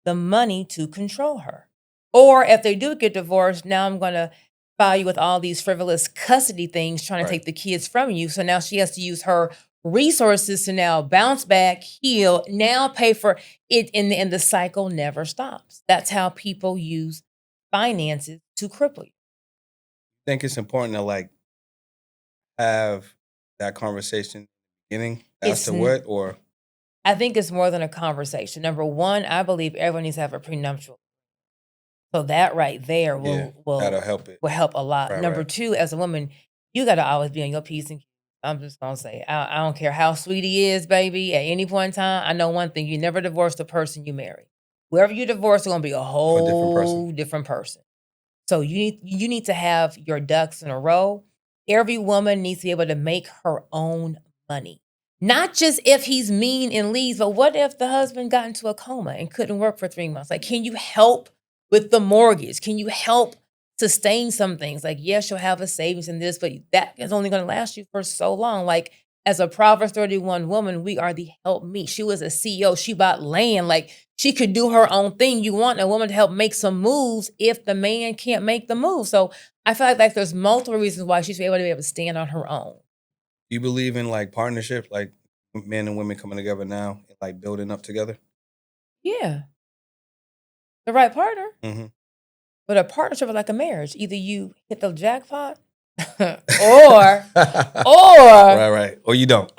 the money to control her. Or if they do get divorced, now I'm going to file you with all these frivolous custody things trying to take the kids from you. So now she has to use her resources to now bounce back, heal, now pay for it, and the cycle never stops. That's how people use finances to cripple you. I think it's important to like have that conversation in the beginning as It's to n- what, or I think it's more than a conversation. Number one, I believe everyone needs to have a prenuptial. So that right there that'll help it. will help a lot. Right, Number right. two, as a woman, you got to always be on your P's and Q's. I'm just gonna say, I don't care how sweet he is, baby. At any point in time, I know one thing: you never divorce the person you marry. Whoever you divorce is gonna be a whole different person. So you need to have your ducks in a row. Every woman needs to be able to make her own money. Not just if he's mean and leaves, but what if the husband got into a coma and couldn't work for 3 months? Like, can you help with the mortgage? Can you help sustain some things? Like, yes, you'll have a savings in this, but that is only going to last you for so long. Like, as a Proverbs 31 woman, we are the help me. She was a CEO. She bought land. Like, she could do her own thing. You want a woman to help make some moves if the man can't make the move. So I feel like there's multiple reasons why she's able to stand on her own. Do you believe in like partnership, like men and women coming together now and like building up together? Yeah. The right partner. Mm-hmm. But a partnership is like a marriage. Either you hit the jackpot or right. Or you don't.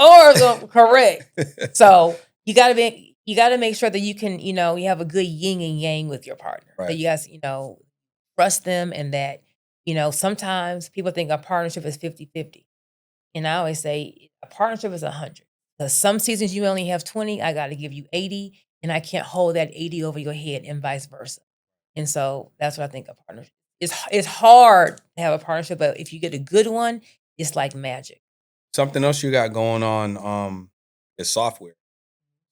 Correct. So you gotta make sure that you can, you have a good yin and yang with your partner. Right. That you guys, trust them, and that, sometimes people think a partnership is 50-50. And I always say a partnership is 100. Because some seasons you only have 20, I gotta give you 80, and I can't hold that 80 over your head, and vice versa. And so that's what I think a partnership is. It's hard to have a partnership, but if you get a good one, it's like magic. Something else you got going on is software.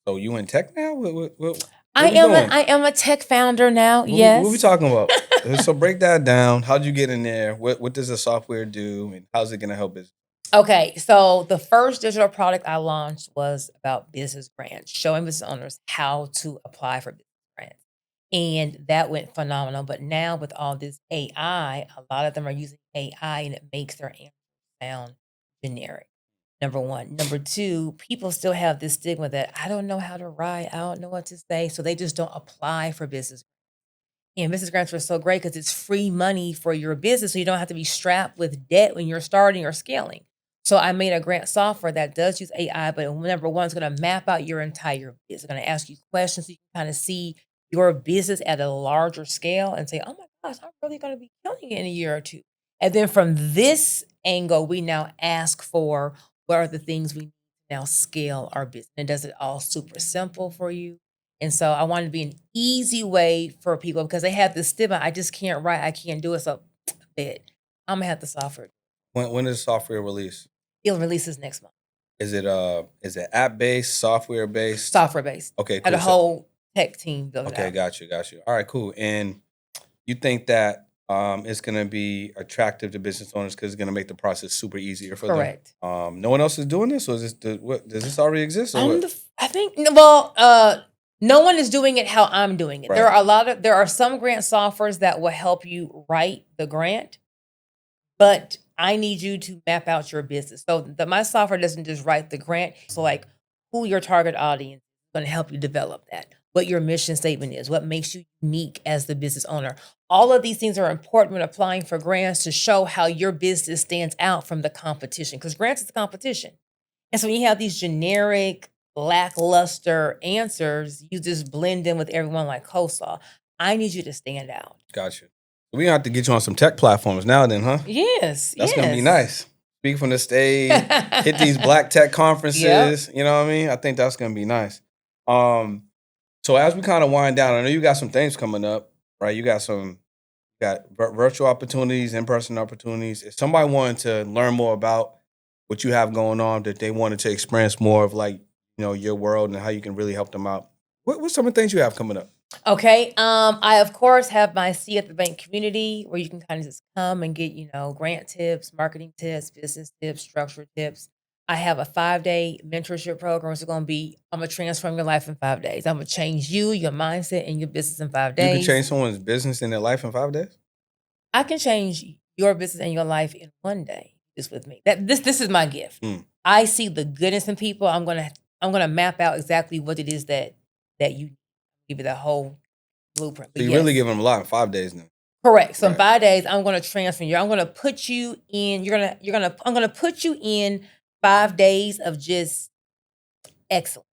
So you in tech now? What I you doing? I am a tech founder now. Yes. What we talking about? So break that down. How'd you get in there? What does the software do, and how's it gonna help business? Okay, so the first digital product I launched was about business grants, showing business owners how to apply for business grants. And that went phenomenal. But now with all this AI, a lot of them are using AI, and it makes their answers sound generic. Number one. Number two, people still have this stigma that I don't know how to write, I don't know what to say. So they just don't apply for business. And business grants are so great because it's free money for your business, so you don't have to be strapped with debt when you're starting or scaling. So I made a grant software that does use AI, but number one, it's going to map out your entire business. It's going to ask you questions so you can kind of see your business at a larger scale and say, oh my gosh, I'm really going to be killing it in a year or two. And then from this angle, we now ask for what are the things we need to now scale our business. And does it all super simple for you? And so I wanted to be an easy way for people because they have this stigma. I just can't write. I can't do it. So I'm gonna have the software. When is software release? It'll releases next month. Is it app based, software based? Software based. Okay, Had cool. a whole tech team built it Okay, out. got you. All right, cool. And you think that it's gonna be attractive to business owners because it's gonna make the process super easier for Correct. them? No one else is doing this, or is this does this already exist? Or I'm what? I think no one is doing it how I'm doing it. Right. There are some grant softwares that will help you write the grant, but I need you to map out your business. So my software doesn't just write the grant. So like who your target audience is going to help you develop that. What your mission statement is, what makes you unique as the business owner. All of these things are important when applying for grants to show how your business stands out from the competition because grants is the competition. And so when you have these generic, lackluster answers, you just blend in with everyone like coleslaw. I need you to stand out. Got you. We're gonna have to get you on some tech platforms now, then, huh? Yes. That's gonna be nice. Speak from the stage, hit these black tech conferences. Yep. You know what I mean? I think that's gonna be nice. So as we kind of wind down, I know you got some things coming up, right? You got virtual opportunities, in-person opportunities. If somebody wanted to learn more about what you have going on, that they wanted to experience more of like, your world and how you can really help them out, what's some of the things you have coming up? Okay. I of course have my See at the Bank community where you can kind of just come and get, grant tips, marketing tips, business tips, structure tips. I have a 5-day mentorship program. It's going to be, I'm going to transform your life in 5 days. I'm going to change you, your mindset, and your business in 5 days. You can change someone's business and their life in 5 days? I can change your business and your life in 1 day. Just with me. This is my gift. I see the goodness in people. I'm gonna map out exactly what it is that you give you the whole blueprint. So you really give them a lot in 5 days now. Correct. So in 5 days, I'm gonna transform you. I'm gonna put you in. I'm gonna put you in 5 days of just excellence.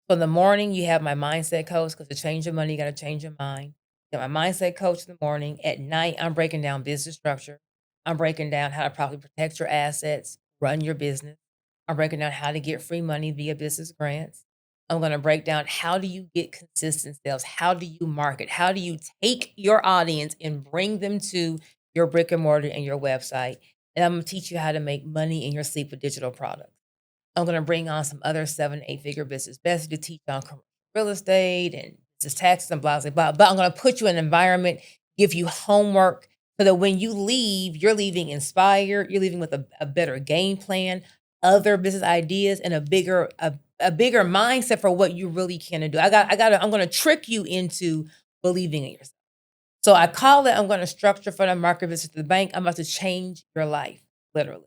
So in the morning, you have my mindset coach because to change your money, you got to change your mind. You got my mindset coach in the morning. At night, I'm breaking down business structure. I'm breaking down how to properly protect your assets, run your business. I'm breaking down how to get free money via business grants. I'm going to break down how do you get consistent sales? How do you market? How do you take your audience and bring them to your brick and mortar and your website? And I'm going to teach you how to make money in your sleep with digital products. I'm going to bring on some other 7, 8-figure business besties to teach on commercial real estate and business taxes and blah, blah, blah. But I'm going to put you in an environment, give you homework so that when you leave, you're leaving inspired. You're leaving with a better game plan, other business ideas, and a bigger mindset for what you really can do. I'm going to trick you into believing in yourself. So I call it, I'm going to structure for the market visit to the bank. I'm about to change your life, literally.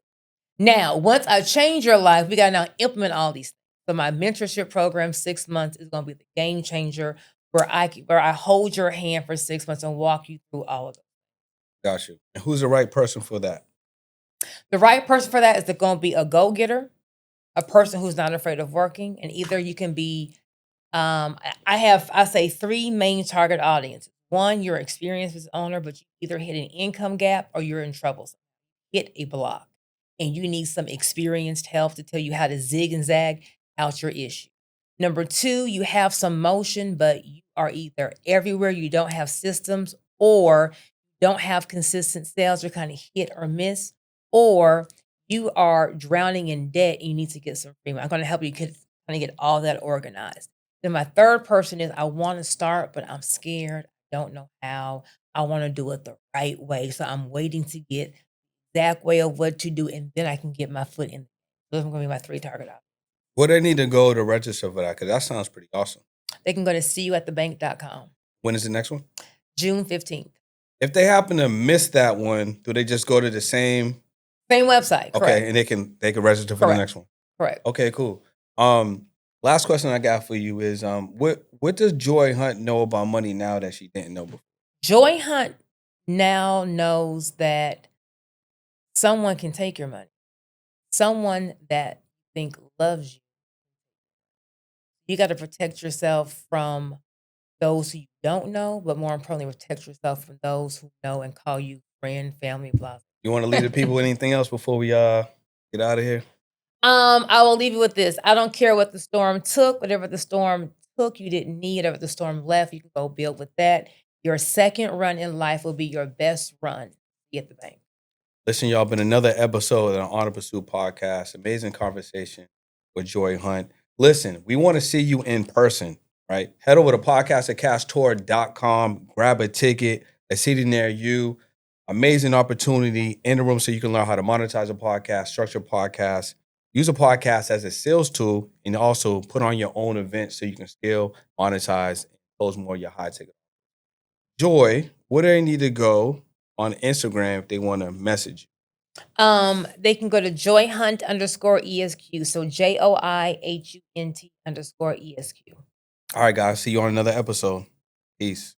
Now, once I change your life, we got to now implement all these things. So my mentorship program, 6 months, is going to be the game changer where I hold your hand for 6 months and walk you through all of it. Got you. And who's the right person for that? The right person for that is going to be a go-getter, a person who's not afraid of working, and either you can be, I say 3 main target audiences. 1, you're an experienced business owner, but you either hit an income gap or you're in trouble. Hit a block. And you need some experienced help to tell you how to zig and zag out your issue. Number 2, you have some motion, but you are either everywhere, you don't have systems, or don't have consistent sales, you're kind of hit or miss, or you are drowning in debt and you need to get some free money. I'm going to help you kind of get all that organized. Then my third person is I want to start, but I'm scared. I don't know how. I want to do it the right way. So I'm waiting to get exact way of what to do, and then I can get my foot in. Those are going to be my 3 target options. Where they need to go to register for that? Because that sounds pretty awesome. They can go to seeyouatthebank.com. When is the next one? June 15th. If they happen to miss that one, do they just go to the same website? Okay, correct. and they can register for the next one. Correct. Okay, cool. Last question I got for you is what does Joy Hunt know about money now that she didn't know before? Joy Hunt now knows that someone can take your money. Someone that you think loves you. You got to protect yourself from those who you don't know, but more importantly, protect yourself from those who know and call you friend, family, blah. You want to leave the people with anything else before we get out of here? I will leave you with this. I don't care what the storm took. Whatever the storm took, you didn't need. Whatever the storm left, you can go build with that. Your second run in life will be your best run. At the bank. Listen, y'all, been another episode of the On the Pursuit podcast. Amazing conversation with Joy Hunt. Listen, we want to see you in person, right? Head over to podcastacasttour.com, grab a ticket, a seating near you. Amazing opportunity in the room so you can learn how to monetize a podcast, structure a podcast, use a podcast as a sales tool, and also put on your own event so you can scale, monetize, and close more of your high ticket. Joy, where do they need to go on Instagram if they want to message you? They can go to joyhunt_ESQ. So JOIHUNT_ESQ. All right, guys. See you on another episode. Peace.